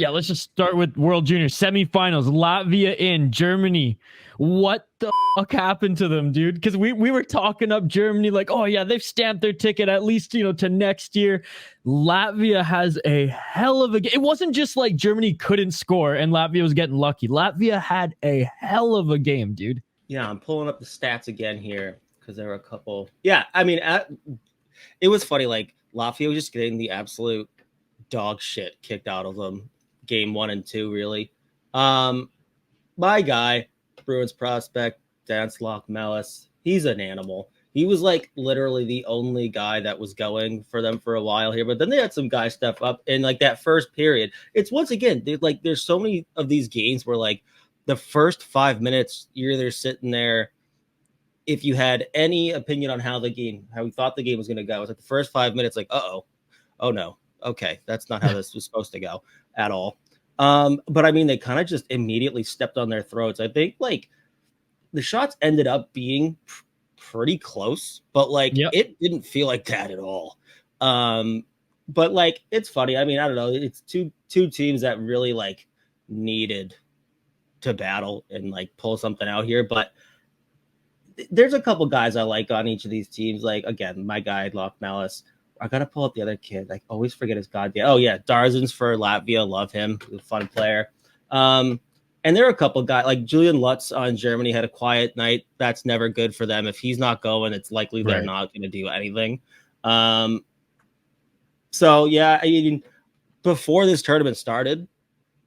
Yeah, let's just start with World Junior semifinals. Latvia in Germany. What the fuck happened to them, dude? Because we were talking up Germany like, oh yeah, they've stamped their ticket at least, to next year. Latvia has a hell of a game. It wasn't just like Germany couldn't score and Latvia was getting lucky. Latvia had a hell of a game, dude. Yeah, I'm pulling up the stats again here because there were a couple. Yeah, I mean, it was funny. Like Latvia was just getting the absolute dog shit kicked out of them. Game 1 and 2, really. My guy, Bruins prospect, Danslok Melis, he's an animal. He was like literally the only guy that was going for them for a while here, but then they had some guys step up in like that first period. It's once again, there's so many of these games where like the first 5 minutes, you're either sitting there. If you had any opinion on how we thought the game was going to go, it's like the first 5 minutes, like, oh no, okay, that's not how this was supposed to go at all. But I mean, they kind of just immediately stepped on their throats. I think like the shots ended up being pretty close, but like It didn't feel like that at all. But like it's funny. I mean, I don't know. It's two teams that really like needed to battle and like pull something out here. But there's a couple guys I like on each of these teams. Like again, my guy Loch Malice. I gotta pull up the other kid. I always forget his goddamn. Oh yeah, Darzins for Latvia. Love him. He's a fun player. And there are a couple guys like Julian Lutz on Germany had a quiet night. That's never good for them. If he's not going, it's likely they're not going to do anything. So yeah, I mean, before this tournament started,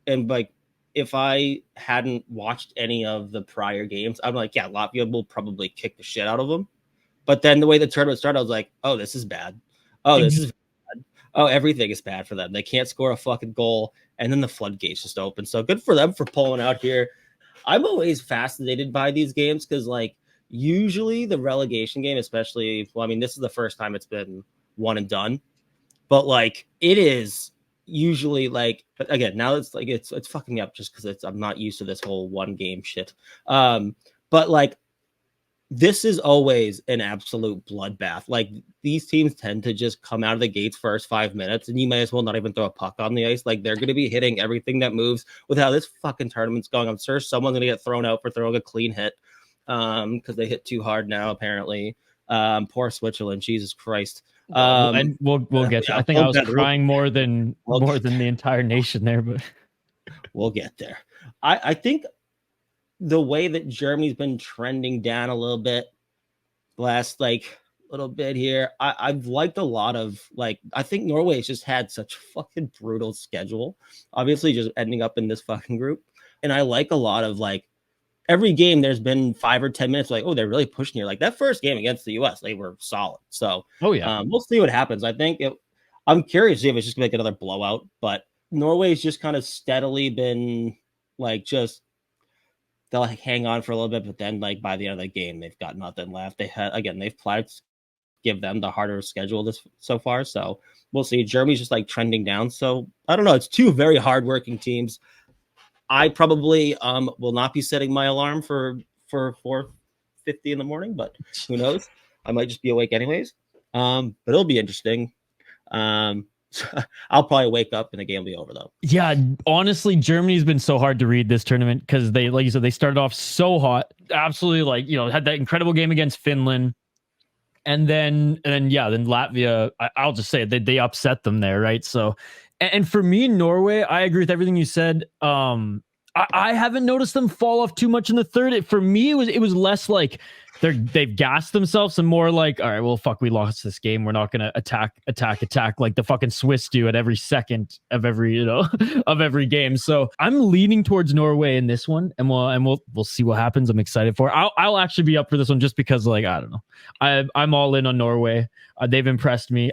and like if I hadn't watched any of the prior games, I'm like, yeah, Latvia will probably kick the shit out of them. But then the way the tournament started, I was like, oh, this is bad. Oh, this is bad. Oh, everything is bad for them. They can't score a fucking goal. And then the floodgates just open. So good for them for pulling out here. I'm always fascinated by these games because, like, usually the relegation game, especially, well, I mean, this is the first time it's been one and done. But, like, it is usually, like, again, now it's, like, it's fucking me up just because I'm not used to this whole one game shit. But, like, this is always an absolute bloodbath. Like these teams tend to just come out of the gates first 5 minutes and you may as well not even throw a puck on the ice. Like they're going to be hitting everything that moves. With how this fucking tournament's going, I'm sure someone's going to get thrown out for throwing a clean hit because they hit too hard now, apparently. Poor Switzerland, Jesus Christ. And we'll get to. I think I was crying more than the entire nation there, but we'll get there. I think the way that Germany's been trending down a little bit last like little bit here, I've liked a lot of like, I think Norway's just had such fucking brutal schedule, obviously just ending up in this fucking group. And I like a lot of like every game there's been 5 or 10 minutes like, oh, they're really pushing here. Like that first game against the US, they were solid. So we'll see what happens. I think I'm curious to see if it's just gonna make another blowout, but Norway's just kind of steadily been like they'll like hang on for a little bit, but then like by the end of the game, they've got nothing left. They've played to give them the harder schedule this so far. So we'll see. Germany's just like trending down. So I don't know. It's two very hardworking teams. I probably will not be setting my alarm for 4:50 in the morning, but who knows? I might just be awake anyways. But it'll be interesting. I'll probably wake up and the game will be over though. Yeah, honestly, Germany's been so hard to read this tournament because they, like you said, they started off so hot, absolutely like, had that incredible game against Finland. And then Latvia, I'll just say it, they upset them there, right? So, and for me, Norway, I agree with everything you said. I haven't noticed them fall off too much in the third. For me, it was less like they've gassed themselves and more like, all right, well, fuck, we lost this game. We're not gonna attack like the fucking Swiss do at every second of every of every game. So I'm leaning towards Norway in this one, and we'll see what happens. I'm excited for it. I'll actually be up for this one just because, like, I don't know, I'm all in on Norway. They've impressed me.